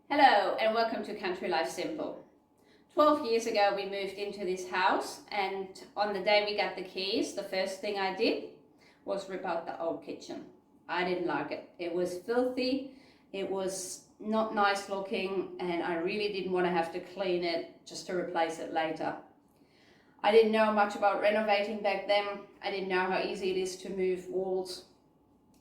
Hello and welcome to Country Life Simple. 12 years ago we moved into this house, and on the day we got the keys, the first thing I did was rip out the old kitchen. I didn't like it. It was filthy, it was not nice looking, and I really didn't want to have to clean it just to replace it later. I didn't know much about renovating back then. I didn't know how easy it is to move walls,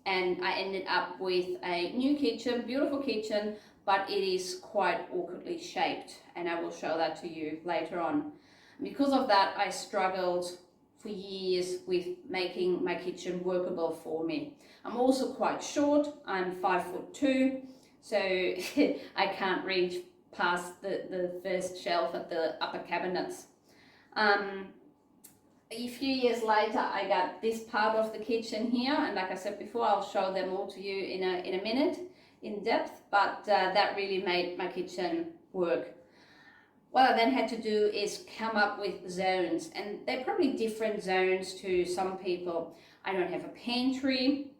and I ended up with a new kitchen, beautiful kitchen, but it is quite awkwardly shaped, and I will show that to you later on. Because of that, I struggled for years with making my kitchen workable for me. I'm also quite short. I'm 5'2", so I can't reach past the first shelf at the upper cabinets. A few years later, I got this part of the kitchen here, and like I said before, I'll show them all to you in a minute in depth, but that really made my kitchen work. What I then had to do is come up with zones, and they're probably different zones to some people. I don't have a pantry.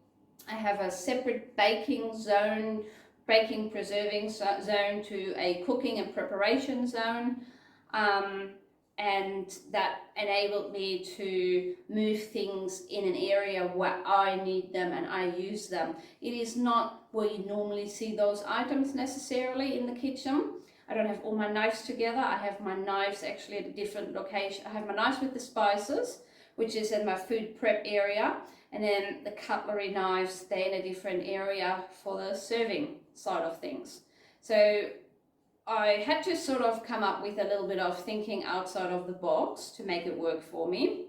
I have a separate baking zone, baking preserving zone to a cooking and preparation zone. And that enabled me to move things in an area where I need them and I use them. It is not where you normally see those items necessarily in the kitchen. I don't have all my knives together. I have my knives actually at a different location. I have my knives with the spices, which is in my food prep area, and then the cutlery knives, they're in a different area for the serving side of things. So I had to sort of come up with a little bit of thinking outside of the box to make it work for me.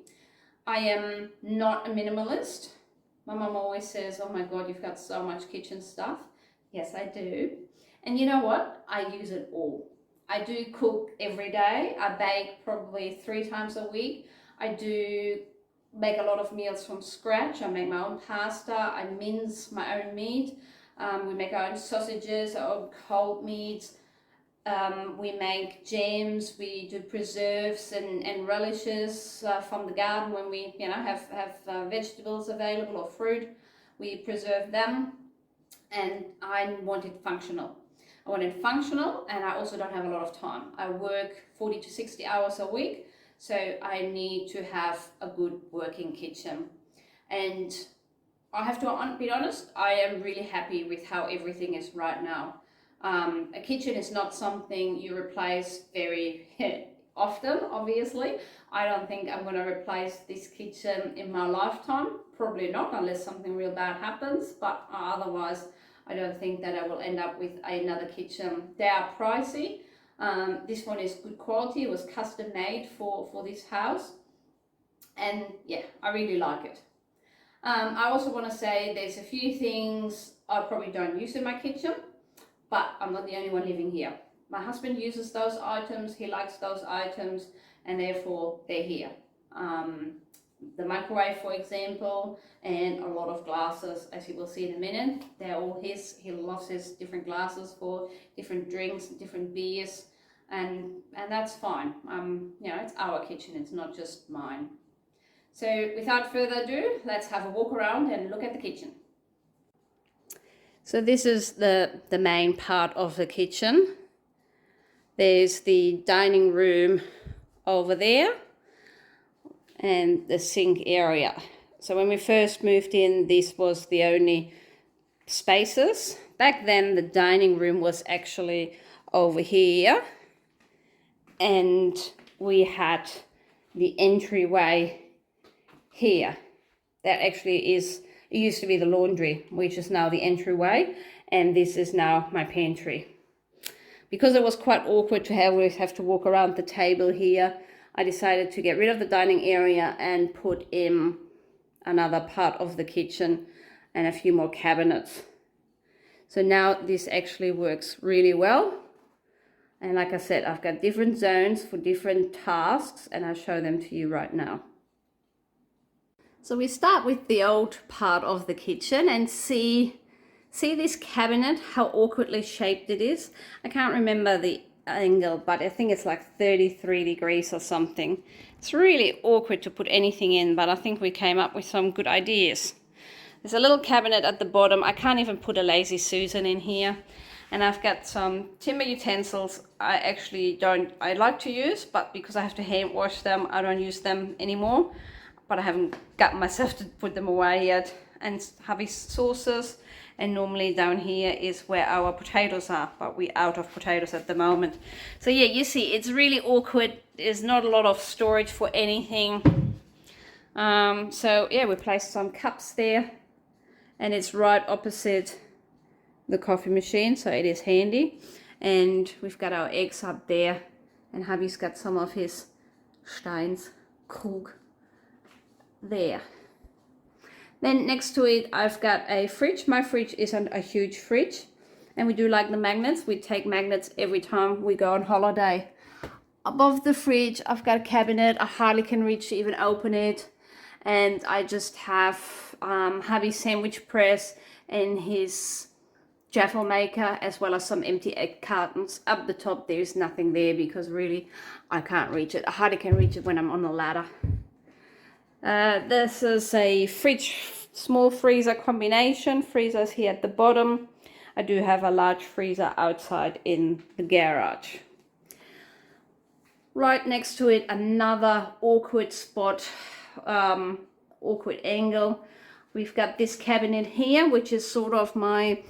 I am not a minimalist. My mum always says, oh my God, you've got so much kitchen stuff. Yes, I do. And you know what? I use it all. I do cook every day. I bake probably 3 times a week. I do make a lot of meals from scratch. I make my own pasta. I mince my own meat. We make our own sausages, our own cold meats. We make jams, we do preserves and relishes from the garden when we have vegetables available or fruit. We preserve them, and I want it functional. I want it functional, and I also don't have a lot of time. I work 40 to 60 hours a week, so I need to have a good working kitchen. And I have to be honest, I am really happy with how everything is right now. A kitchen is not something you replace very often, obviously. I don't think I'm going to replace this kitchen in my lifetime. Probably not, unless something real bad happens, but otherwise I don't think that I will end up with another kitchen. They are pricey. This one is good quality. It was custom made for this house, and yeah, I really like it. I also want to say there's a few things I probably don't use in my kitchen, but I'm not the only one living here. My husband uses those items, he likes those items, and therefore they're here. The microwave, for example, and a lot of glasses, as you will see in a minute, they're all his. He loves his different glasses for different drinks, different beers, and that's fine. It's our kitchen, it's not just mine. So without further ado, let's have a walk around and look at the kitchen. So this is the main part of the kitchen. There's the dining room over there and the sink area. So when we first moved in, this was the only spaces. Back then the dining room was actually over here, and we had the entryway here. That actually is, it used to be the laundry, which is now the entryway, and this is now my pantry. Because it was quite awkward to have to walk around the table here, I decided to get rid of the dining area and put in another part of the kitchen and a few more cabinets. So now this actually works really well. And like I said, I've got different zones for different tasks, and I'll show them to you right now. So we start with the old part of the kitchen and see this cabinet, how awkwardly shaped it is. I can't remember the angle, but I think it's like 33 degrees or something. It's really awkward to put anything in, but I think we came up with some good ideas. There's a little cabinet at the bottom. I can't even put a Lazy Susan in here. And I've got some timber utensils I like to use, but because I have to hand wash them, I don't use them anymore. But I haven't got myself to put them away yet. And hubby's saucers, and normally down here is where our potatoes are, but we're out of potatoes at the moment. So yeah, you see, it's really awkward. There's not a lot of storage for anything. So yeah, we placed some cups there, and it's right opposite the coffee machine, so it is handy. And we've got our eggs up there, and hubby's got some of his Steins Krug there. Then next to it, I've got a fridge. My fridge isn't a huge fridge, and we do like the magnets. We take magnets every time we go on holiday. Above the fridge, I've got a cabinet. I hardly can reach to even open it, and I just have hubby's sandwich press and his jaffle maker, as well as some empty egg cartons. Up the top, there's nothing there because really I can't reach it. I hardly can reach it when I'm on the ladder. This is a fridge, small freezer combination. Freezers here at the bottom. I do have a large freezer outside in the garage. Right next to it, another awkward spot, awkward angle. We've got this cabinet here, which is sort of my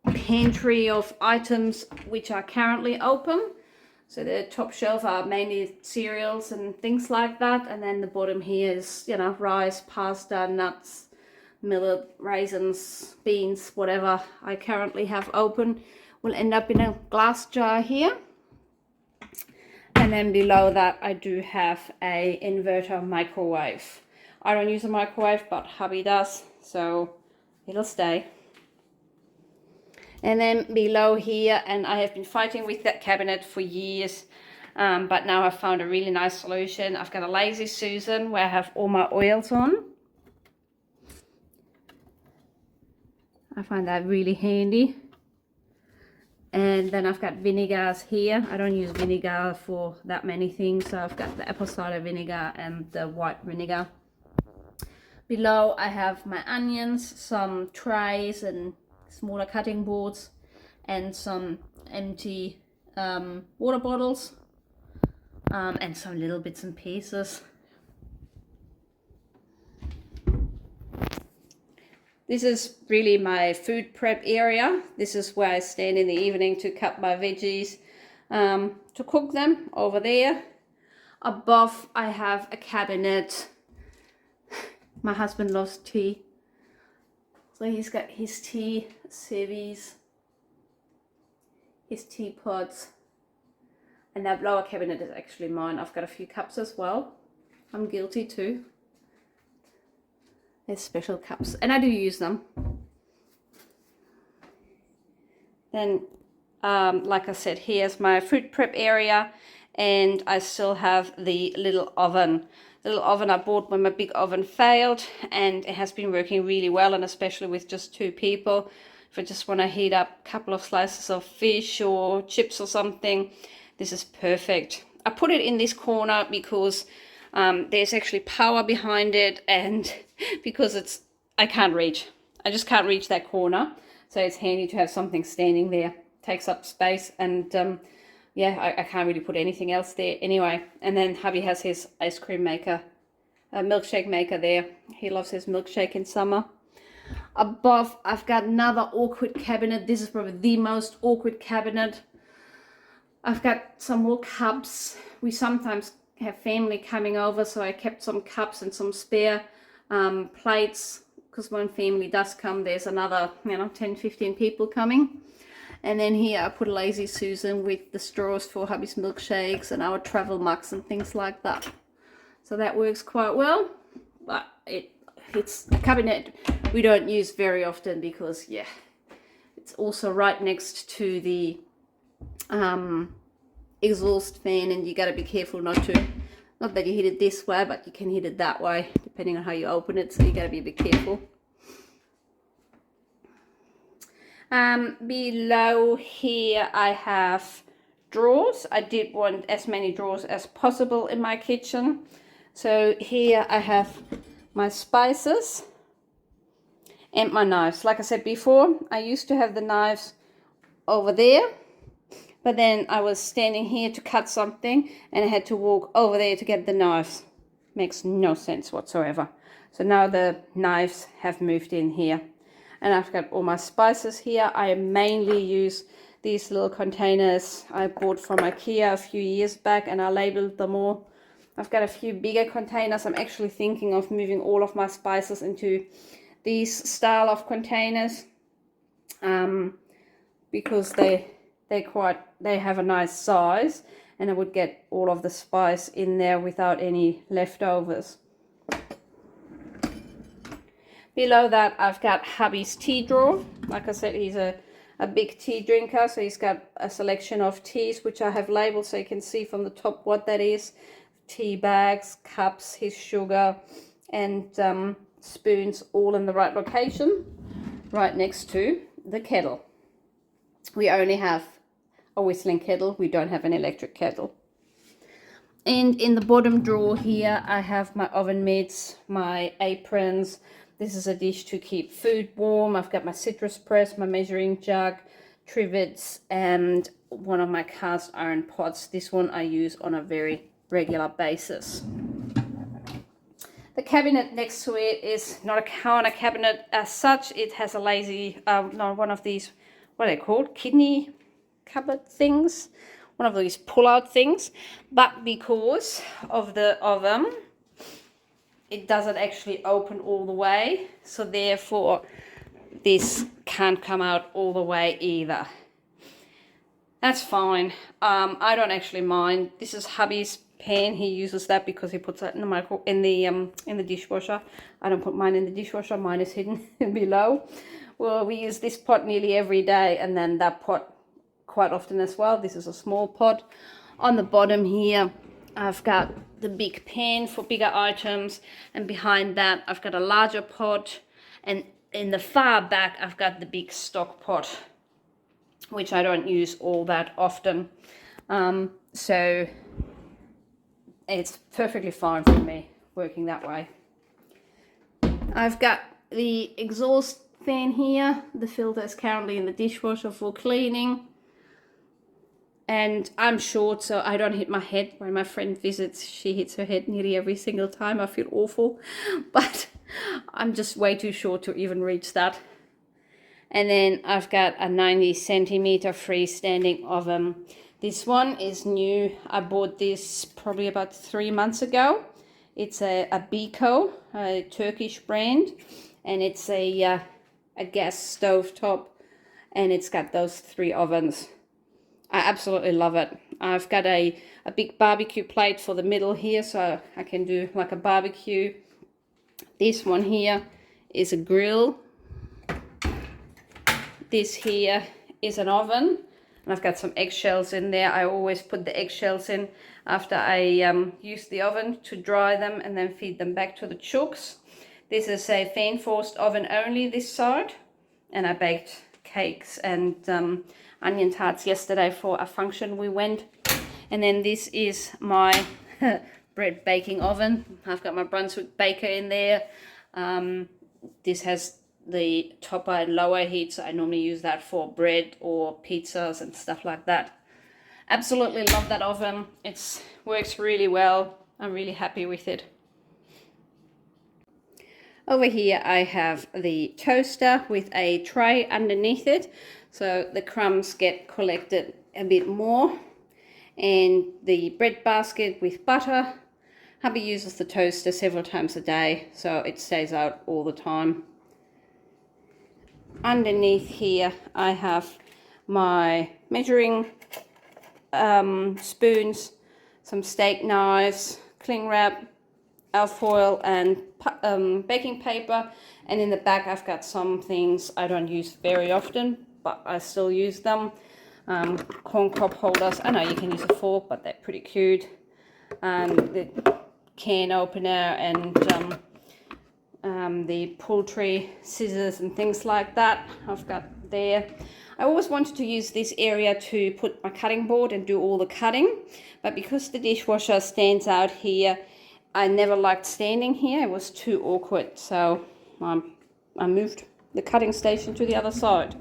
pantry of items which are currently open. So the top shelf are mainly cereals and things like that, and then the bottom here is, you know, rice, pasta, nuts, millet, raisins, beans, whatever I currently have open will end up in a glass jar here. And then below that I do have a inverter microwave. I don't use a microwave, but hubby does, so it'll stay. And then below here, and I have been fighting with that cabinet for years, but now I've found a really nice solution. I've got a Lazy Susan where I have all my oils on. I find that really handy. And then I've got vinegars here. I don't use vinegar for that many things, so I've got the apple cider vinegar and the white vinegar. Below I have my onions, some trays and smaller cutting boards, and some empty water bottles, and some little bits and pieces. This is really my food prep area. This is where I stand in the evening to cut my veggies, to cook them over there. Above I have a cabinet. My husband loves tea. So he's got his tea civvies, his teapots, and that lower cabinet is actually mine. I've got a few cups as well. I'm guilty too. There's special cups, and I do use them. Then, like I said, here's my food prep area, and I still have the little oven. The little oven I bought when my big oven failed, and it has been working really well, and especially with just 2 people. If I just want to heat up a couple of slices of fish or chips or something, this is perfect. I put it in this corner because there's actually power behind it, and because I can't reach. I just can't reach that corner. So it's handy to have something standing there. Takes up space, and yeah, I can't really put anything else there anyway. And then hubby has his ice cream maker, milkshake maker there. He loves his milkshake in summer. Above, I've got another awkward cabinet. This is probably the most awkward cabinet. I've got some more cups. We sometimes have family coming over, so I kept some cups and some spare plates, because when family does come, there's another, 10-15 people coming. And then here I put a Lazy Susan with the straws for hubby's milkshakes and our travel mugs and things like that. So that works quite well, but it's a cabinet we don't use very often because, yeah, it's also right next to the exhaust fan, and you got to be careful not that you hit it this way, but you can hit it that way depending on how you open it, so you got to be a bit careful. Below here I have drawers. I did want as many drawers as possible in my kitchen. So here I have my spices and my knives. Like I said before, I used to have the knives over there, but then I was standing here to cut something and I had to walk over there to get the knives. Makes no sense whatsoever. So now the knives have moved in here, and I've got all my spices here. I mainly use these little containers I bought from IKEA a few years back, and I labeled them all. I've got a few bigger containers. I'm actually thinking of moving all of my spices into these style of containers, because they have a nice size, and I would get all of the spice in there without any leftovers. Below that, I've got hubby's tea drawer. Like I said, he's a big tea drinker, so he's got a selection of teas which I have labeled so you can see from the top what that is. Tea bags, cups, his sugar, and spoons, all in the right location, right next to the kettle. We only have a whistling kettle, we don't have an electric kettle. And in the bottom drawer here, I have my oven mitts, my aprons. This is a dish to keep food warm. I've got my citrus press, my measuring jug, trivets, and one of my cast iron pots. This one I use on a very regular basis. The cabinet next to it is not a counter cabinet as such. It has a lazy, one of these, what are they called? Kidney cupboard things. One of these pull-out things. But because of the oven, it doesn't actually open all the way. So therefore, this can't come out all the way either. That's fine. I don't actually mind. This is hubby's pan. He uses that because he puts that in the dishwasher. I don't put mine in the dishwasher. Mine is hidden below. Well, we use this pot nearly every day, and then that pot quite often as well. This is a small pot. On the bottom here, I've got the big pan for bigger items, and behind that I've got a larger pot, and in the far back I've got the big stock pot, which I don't use all that often. So it's perfectly fine for me working that way. I've got the exhaust fan here. The filter is currently in the dishwasher for cleaning. And I'm short, so I don't hit my head. When my friend visits, she hits her head nearly every single time. I feel awful, but I'm just way too short to even reach that. And then I've got a 90 centimeter freestanding oven. This one is new. I bought this probably about 3 months ago. It's a Beko, a Turkish brand, and it's a gas stove top, and it's got those 3 ovens. I absolutely love it. I've got a big barbecue plate for the middle here, so I can do like a barbecue. This one here is a grill. This here is an oven, and I've got some eggshells in there. I always put the eggshells in after I use the oven to dry them and then feed them back to the chooks. This is a fan forced oven only, this side, and I baked cakes and onion tarts yesterday for a function we went. And then this is my bread baking oven. I've got my Brunswick baker in there. This has the topper and lower heat, so I normally use that for bread or pizzas and stuff like that. Absolutely love that oven. It works really well. I'm really happy with it. Over here I have the toaster with a tray underneath it, so the crumbs get collected a bit more, and the bread basket with butter. Hubby uses the toaster several times a day, so it stays out all the time. Underneath here I have my measuring spoons, some steak knives, cling wrap, alfoil, and baking paper. And in the back I've got some things I don't use very often, but I still use them. Corn cob holders. I know you can use a fork, but they're pretty cute. The can opener and the poultry scissors and things like that I've got there. I always wanted to use this area to put my cutting board and do all the cutting, but because the dishwasher stands out here, I never liked standing here. It was too awkward, so I moved the cutting station to the other side.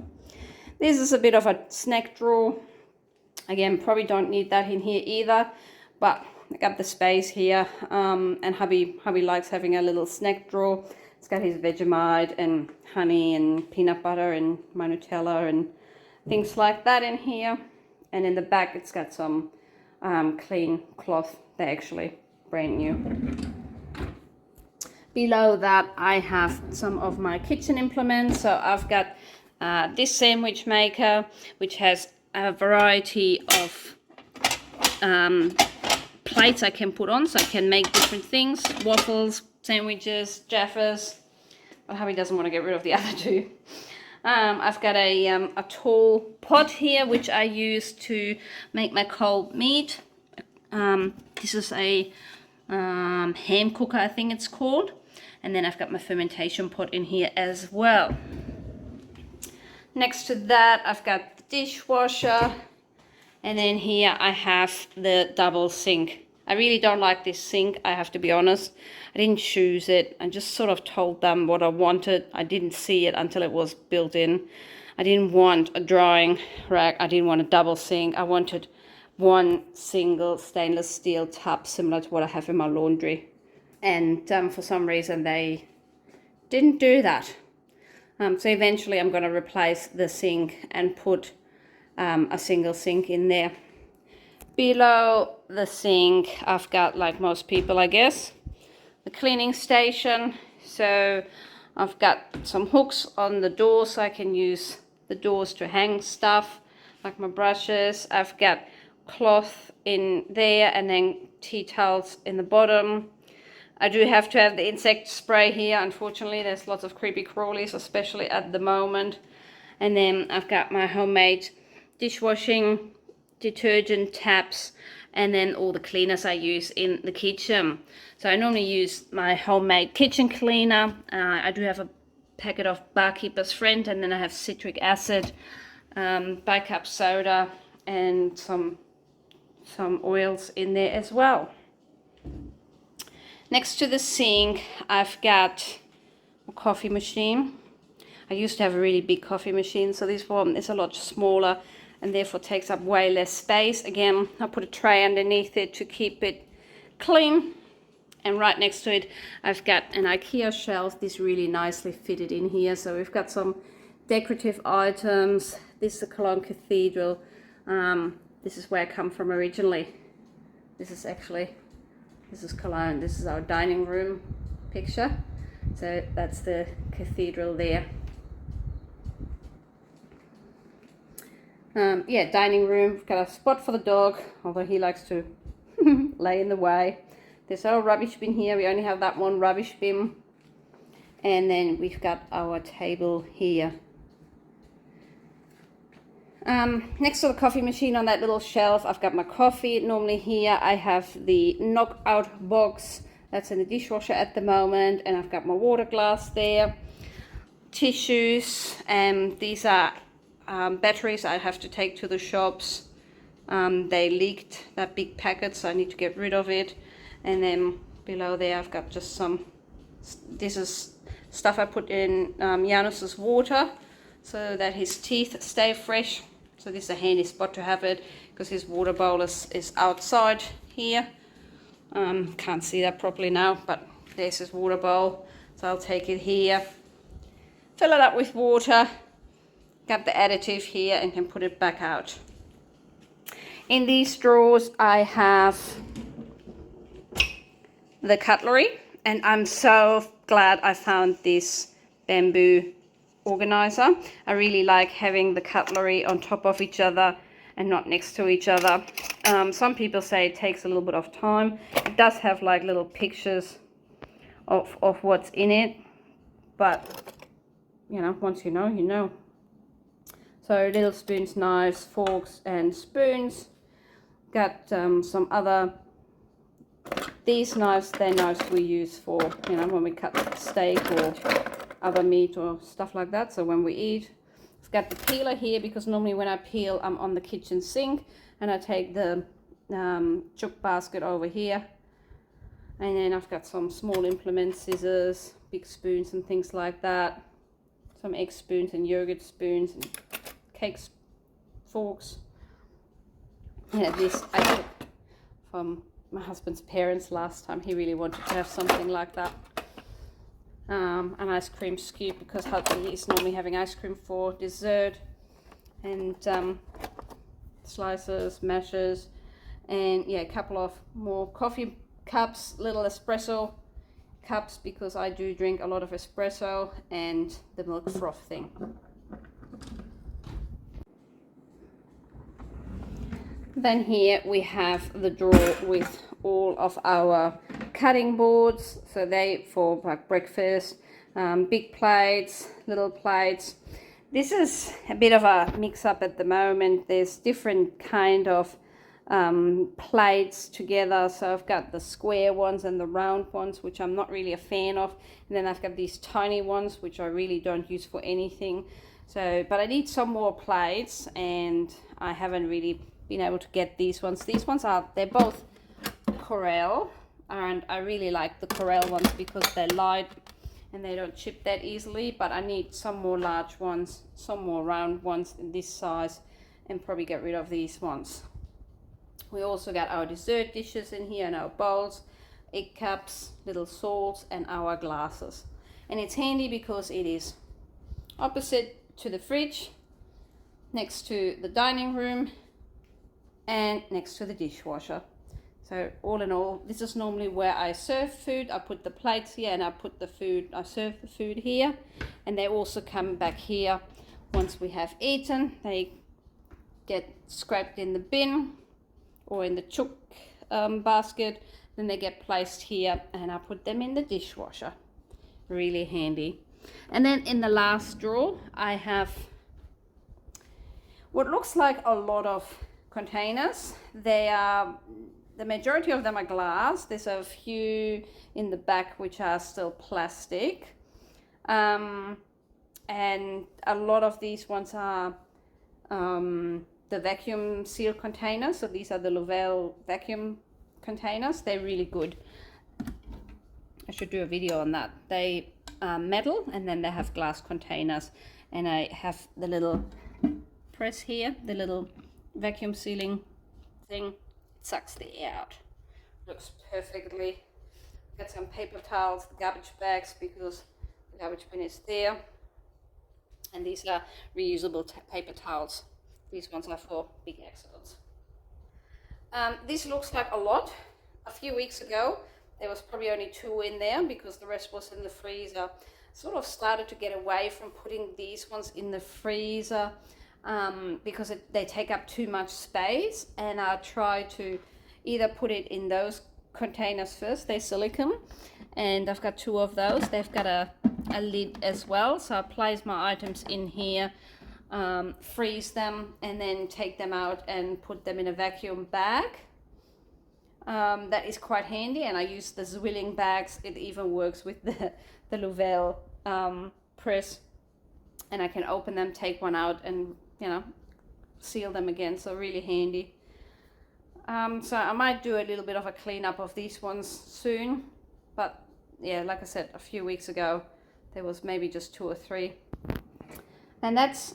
This is a bit of a snack drawer. Again, probably don't need that in here either, but I got the space here, and hubby likes having a little snack drawer. It's got his Vegemite and honey and peanut butter and my Nutella and things like that in here. And in the back it's got some clean cloth. They're actually brand new. Below that I have some of my kitchen implements. So I've got this sandwich maker, which has a variety of plates I can put on, so I can make different things, waffles, sandwiches, jaffas. But hubby doesn't want to get rid of the other two. I've got a tall pot here, which I use to make my cold meat. This is a ham cooker, I think it's called. And then I've got my fermentation pot in here as well. Next to that, I've got the dishwasher. And then here I have the double sink. I really don't like this sink, I have to be honest. I didn't choose it. I just sort of told them what I wanted. I didn't see it until it was built in. I didn't want a drying rack. I didn't want a double sink. I wanted one single stainless steel tub, similar to what I have in my laundry. And for some reason they didn't do that. So eventually I'm going to replace the sink and put a single sink in there. Below the sink I've got, like most people I guess, the cleaning station. So I've got some hooks on the door so I can use the doors to hang stuff like my brushes. I've got cloth in there and then tea towels in the bottom. I do have to have the insect spray here. Unfortunately, there's lots of creepy crawlies, especially at the moment. And then I've got my homemade dishwashing detergent taps, and then all the cleaners I use in the kitchen. So I normally use my homemade kitchen cleaner. I do have a packet of Barkeeper's Friend, and then I have citric acid, bicarb soda, and some oils in there as well. Next to the sink, I've got a coffee machine. I used to have a really big coffee machine, so this one is a lot smaller and therefore takes up way less space. Again, I put a tray underneath it to keep it clean. And right next to it, I've got an IKEA shelf. This really nicely fitted in here. So we've got some decorative items. This is the Cologne Cathedral. This is where I come from originally. This is Cologne. This is our dining room picture. So that's the cathedral there. Dining room. We've got a spot for the dog, although he likes to lay in the way. There's our rubbish bin here. We only have that one rubbish bin. And then we've got our table here. Next to the coffee machine on that little shelf, I've got my coffee. Normally here I have the knockout box. That's in the dishwasher at the moment. And I've got my water glass there. Tissues. And these are batteries I have to take to the shops. They leaked that big packet, so I need to get rid of it. And then below there I've got just this is stuff I put in Janus's water so that his teeth stay fresh. So this is a handy spot to have it because his water bowl is outside here. Can't see that properly now, but there's his water bowl. So I'll take it here, fill it up with water, got the additive here and can put it back out. In these drawers I have the cutlery, and I'm so glad I found this bamboo organizer. I really like having the cutlery on top of each other and not next to each other. Some people say it takes a little bit of time. It does have like little pictures of what's in it, but you know, once you know, you know. So little spoons, knives, forks and spoons. Got some other, these knives, they're knives we use for, you know, when we cut steak or other meat or stuff like that. So when we eat, I've got the peeler here because normally when I peel, I'm on the kitchen sink and I take the chook basket over here. And then I've got some small implements, scissors, big spoons and things like that. Some egg spoons and yogurt spoons and cakes, forks. Yeah, this I took from my husband's parents last time. He really wanted to have something like that. An ice cream scoop, because he's normally having ice cream for dessert, and slices, mashes, and yeah, a couple of more coffee cups, little espresso cups, because I do drink a lot of espresso, and the milk froth thing. Then here we have the drawer with all of our cutting boards, so they for like breakfast, big plates, little plates. This is a bit of a mix-up at the moment. There's different kind of plates together. So I've got the square ones and the round ones, which I'm not really a fan of. And then I've got these tiny ones, which I really don't use for anything. So, but I need some more plates, and I haven't really been able to get these ones. These ones they're both Corelle, and I really like the Corelle ones because they're light and they don't chip that easily, but I need some more large ones, some more round ones in this size, and probably get rid of these ones. We also got our dessert dishes in here, and our bowls, egg cups, little salts, and our glasses. And it's handy because it is opposite to the fridge, next to the dining room, and next to the dishwasher. So all in all, this is normally where I serve food. I put the plates here, and I serve the food here, and they also come back here once we have eaten. They get scraped in the bin or in the chook basket, then they get placed here, and I put them in the dishwasher. Really handy. And then in the last drawer, I have what looks like a lot of containers. The majority of them are glass. There's a few in the back which are still plastic, and a lot of these ones are the vacuum seal containers. So these are the Louvel vacuum containers. They're really good. I should do a video on that. They are metal, and then they have glass containers, and I have the little press here, the little vacuum sealing thing. Sucks the air out. Looks perfectly. Got some paper towels, the garbage bags, because the garbage bin is there. And these are reusable paper towels. These ones are for big accidents. This looks like a lot. A few weeks ago, there was probably only 2 in there because the rest was in the freezer. Sort of started to get away from putting these ones in the freezer, because they take up too much space, and I try to either put it in those containers first. They're silicone, and I've got 2 of those. They've got a lid as well, so I place my items in here, freeze them, and then take them out and put them in a vacuum bag. That is quite handy, and I use the Zwilling bags. It even works with the Louvel press, and I can open them, take one out, and seal them again. So really handy. So I might do a little bit of a cleanup of these ones soon, but yeah, like I said, a few weeks ago there was maybe just 2 or 3, and that's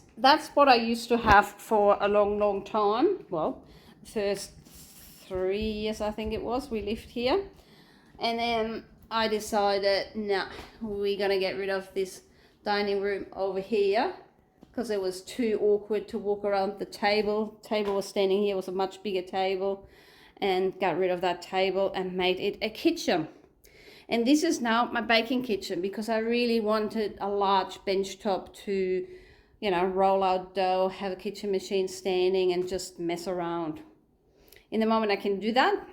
what I used to have for a long time. Well, first 3 years I think it was we lived here, and then I decided, nah, we're gonna get rid of this dining room over here, because it was too awkward to walk around the table. Table was standing here, was a much bigger table, and got rid of that table and made it a kitchen. And this is now my baking kitchen, because I really wanted a large bench top to, roll out dough, have a kitchen machine standing, and just mess around. In the moment I can do that,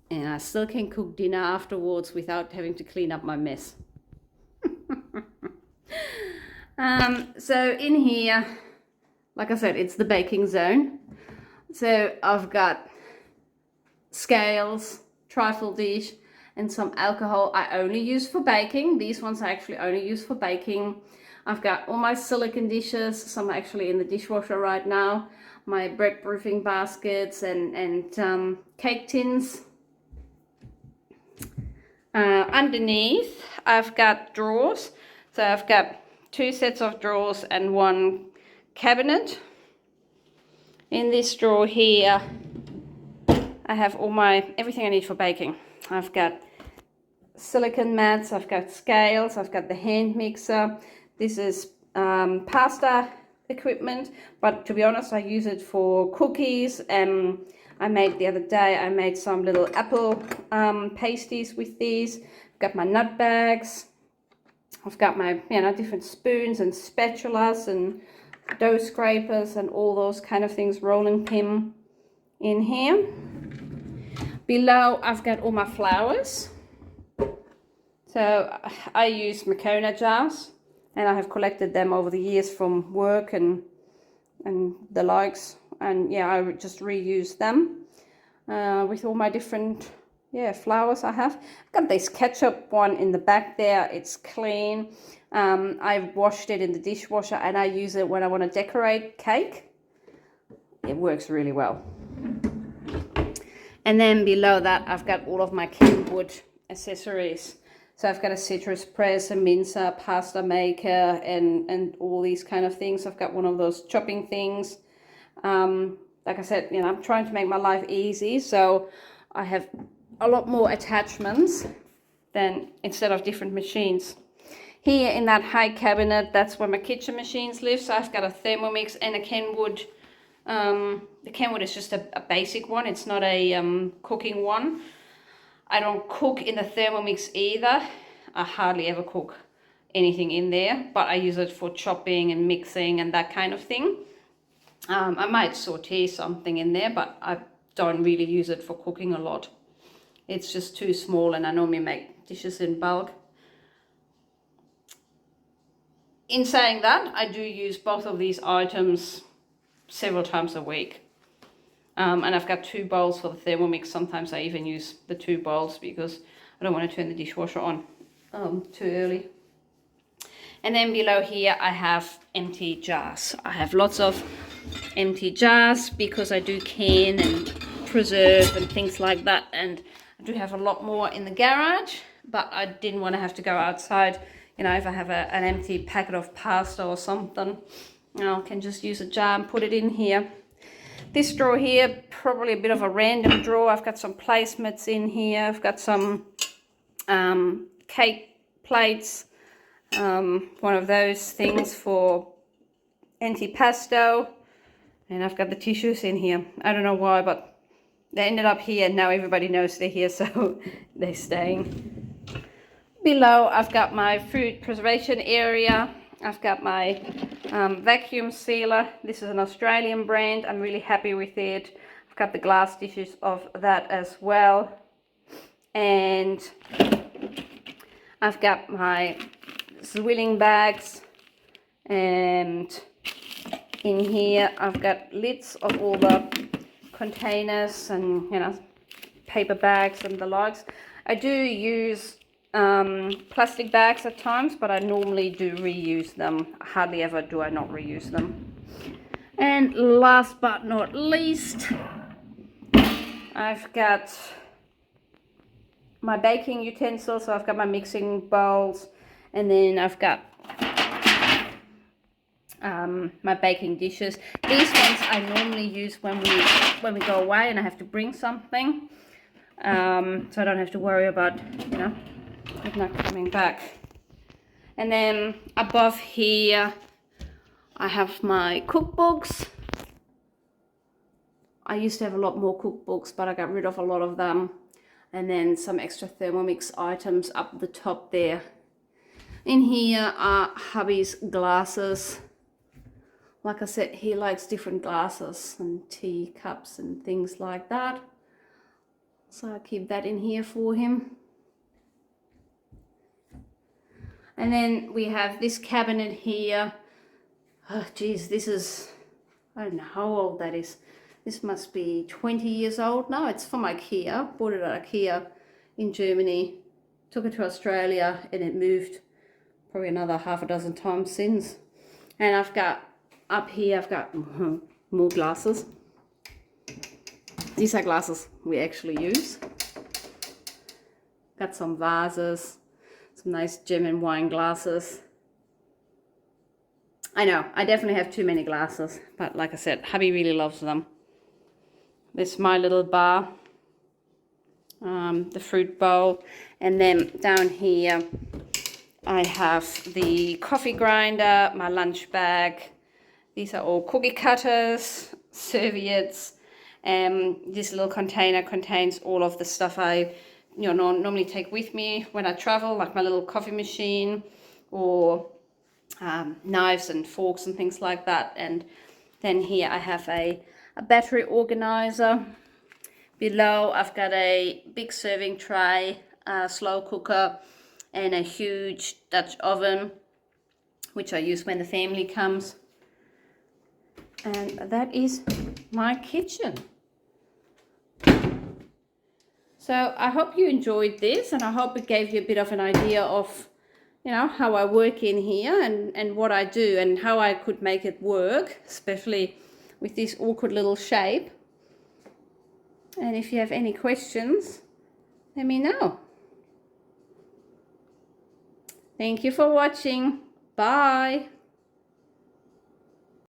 and I still can cook dinner afterwards without having to clean up my mess. So in here, like I said, it's the baking zone. So I've got scales, trifle dish, and some alcohol I only use for baking. These ones I actually only use for baking. I've got all my silicone dishes, some are actually in the dishwasher right now, my bread proofing baskets and cake tins. Underneath I've got drawers. So I've got 2 sets of drawers and 1 cabinet. In this drawer here, I have everything I need for baking. I've got silicone mats, I've got scales, I've got the hand mixer. This is pasta equipment, but to be honest, I use it for cookies. I made some little apple pasties with these. I've got my nut bags. I've got my different spoons and spatulas and dough scrapers and all those kind of things, rolling pin in here. Below I've got all my flowers. So I use Makona jars, and I have collected them over the years from work and the likes, and yeah, I just reuse them with all my different flowers I have. I've got this ketchup one in the back there. It's clean. I've washed it in the dishwasher, and I use it when I want to decorate cake. It works really well. And then below that, I've got all of my Kenwood accessories. So I've got a citrus press, a mincer, pasta maker, and all these kind of things. I've got one of those chopping things. Like I said, I'm trying to make my life easy, so I have a lot more attachments than instead of different machines. Here in that high cabinet, that's where my kitchen machines live. So I've got a Thermomix and a Kenwood. The Kenwood is just a basic one. It's not a cooking one. I don't cook in the Thermomix either. I hardly ever cook anything in there, but I use it for chopping and mixing and that kind of thing. I might saute something in there, but I don't really use it for cooking a lot. It's just too small, and I normally make dishes in bulk. In saying that, I do use both of these items several times a week. And I've got 2 bowls for the Thermomix. Sometimes I even use the 2 bowls because I don't want to turn the dishwasher on too early. And then below here I have empty jars. I have lots of empty jars because I do can and preserve and things like that. And I do have a lot more in the garage, but I didn't want to have to go outside. If I have an empty packet of pasta or something, I can just use a jar and put it in here. This drawer here, probably a bit of a random drawer. I've got some placemats in here. I've got some cake plates, one of those things for antipasto, and I've got the tissues in here. I don't know why, but they ended up here. Now everybody knows they're here, so they're staying. Below, I've got my food preservation area. I've got my vacuum sealer. This is an Australian brand. I'm really happy with it. I've got the glass dishes of that as well. And I've got my swilling bags. And in here, I've got lids of all the containers and, paper bags and the likes. I do use plastic bags at times, but I normally do reuse them. Hardly ever do I not reuse them. And last but not least, I've got my baking utensils. So I've got my mixing bowls, and then I've got my baking dishes. These ones I normally use when we go away and I have to bring something, so I don't have to worry about it not coming back. And then above here I have my cookbooks. I used to have a lot more cookbooks, but I got rid of a lot of them. And then some extra Thermomix items up the top there. In here are hubby's glasses. Like I said, he likes different glasses and tea cups and things like that. So I keep that in here for him. And then we have this cabinet here. Oh geez, this is, I don't know how old that is. This must be 20 years old now. It's from IKEA. Bought it at IKEA in Germany. Took it to Australia and it moved probably another half a dozen times since. And I've got, up here I've got more glasses. These are glasses we actually use. Got some vases. Some nice German wine glasses. I know, I definitely have too many glasses, but like I said, hubby really loves them. This is my little bar, the fruit bowl, and then down here I have the coffee grinder, my lunch bag. These are all cookie cutters, serviettes. This little container contains all of the stuff I normally take with me when I travel, like my little coffee machine or knives and forks and things like that. And then here I have a battery organizer. Below I've got a big serving tray, a slow cooker, and a huge Dutch oven, which I use when the family comes. And that is my kitchen. So I hope you enjoyed this, and I hope it gave you a bit of an idea of, how I work in here and what I do and how I could make it work, especially with this awkward little shape. And if you have any questions, let me know. Thank you for watching. Bye.